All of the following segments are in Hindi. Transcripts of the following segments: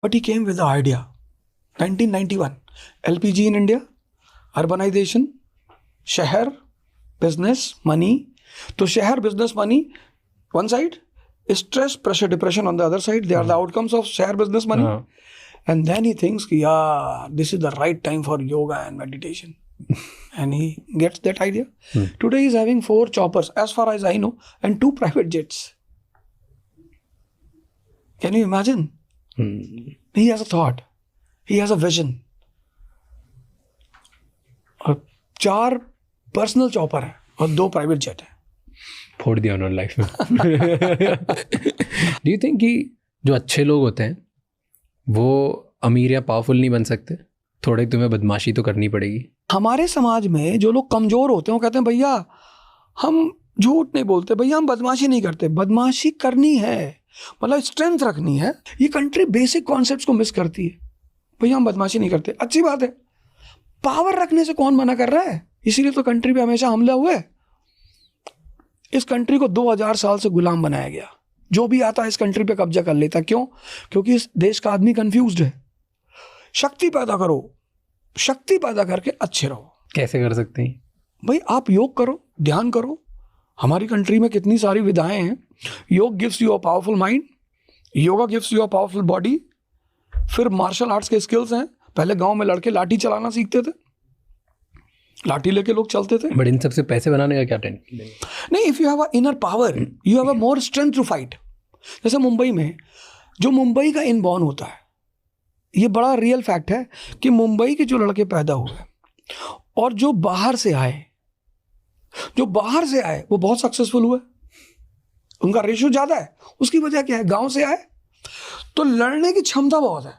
But he came with the idea. 1991, LPG in India, urbanization, शहर, business, money. तो शहर, business, money, one side, stress, pressure, depression on the other side. They are the outcomes of share, business, money. And then he thinks, yeah, this is the right time for yoga and meditation. And he gets that idea. Today he's having 4 choppers, as far as I know, and 2 private jets. Can you imagine? He has a thought. He has a vision. और 4 पर्सनल चॉपर हैं और 2 प्राइवेट जेट हैं. फोड़ दिया उन्होंने लाइफ में. डू यू थिंक कि जो अच्छे लोग होते हैं वो अमीर या पावरफुल नहीं बन सकते? थोड़े तुम्हें बदमाशी तो करनी पड़ेगी. हमारे समाज में जो लोग कमज़ोर होते हैं वो कहते हैं भैया हम झूठ नहीं बोलते, भैया हम बदमाशी नहीं करते. बदमाशी करनी है, मतलब स्ट्रेंथ रखनी है. ये कंट्री बेसिक कॉन्सेप्ट्स को मिस करती है. भैया हम बदमाशी नहीं करते, अच्छी बात है. पावर रखने से कौन मना कर रहा है? इसीलिए तो कंट्री पे हमेशा हमला हुआ है. इस कंट्री को 2000 साल से गुलाम बनाया गया. जो भी आता है इस कंट्री पे कब्जा कर लेता. क्यों? क्योंकि इस देश का आदमी कंफ्यूज्ड है. शक्ति पैदा करो, शक्ति पैदा करके अच्छे रहो. कैसे कर सकते हैं भाई? आप योग करो, ध्यान करो. हमारी कंट्री में कितनी सारी विधाएं हैं. योग gives you a powerful mind, yoga gives you a powerful body. फिर मार्शल आर्ट्स के स्किल्स हैं. पहले गांव में लड़के लाठी चलाना सीखते थे, लाठी लेके लोग चलते थे. बट इन सबसे पैसे बनाने का क्या टेंशन नहीं. If you have a inner power, you have a more strength to fight. जैसे मुंबई में, जो मुंबई का इनबॉर्न होता है, ये बड़ा रियल फैक्ट है कि मुंबई के जो लड़के पैदा हुए और जो बाहर से आए, वो बहुत सक्सेसफुल हुए. उनका रेशियो ज्यादा है. उसकी वजह क्या है? गांव से आए तो लड़ने की क्षमता बहुत है.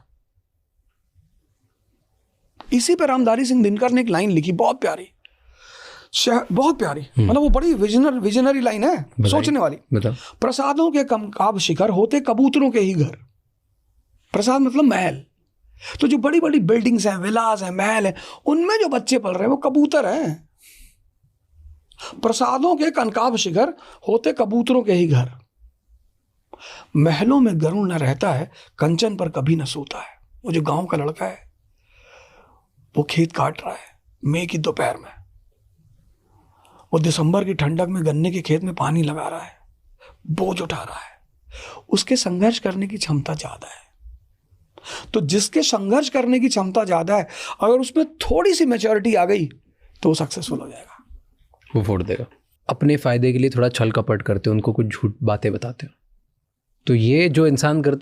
इसी पे रामधारी सिंह दिनकर ने एक लाइन लिखी, बहुत प्यारी, बहुत प्यारी. मतलब वो बड़ी विजनरी लाइन है, सोचने वाली. प्रसादों के कंकाब शिखर होते कबूतरों के ही घर. प्रसाद मतलब महल. तो जो बड़ी बड़ी बिल्डिंग्स हैं, विलास हैं, महल हैं, उनमें जो बच्चे पल रहे हैं वो कबूतर हैं. प्रसादों के कनकाब शिखर होते कबूतरों के ही घर. महलों में गरुड़ न रहता है, कंचन पर कभी न सोता है. वो जो गांव का लड़का है, वो खेत काट रहा है मई की दोपहर में. वो दिसंबर की ठंडक में गन्ने के खेत में पानी लगा रहा है, बोझ उठा रहा है. उसके संघर्ष करने की क्षमता ज्यादा है. तो जिसके संघर्ष करने की क्षमता ज्यादा है, अगर उसमें थोड़ी सी मैच्योरिटी आ गई तो वो सक्सेसफुल हो जाएगा. वो फोड़ देगा. अपने फायदे के लिए थोड़ा छल कपट करते हो, उनको कुछ झूठ बातें बताते हो. तो ये जो इंसान करता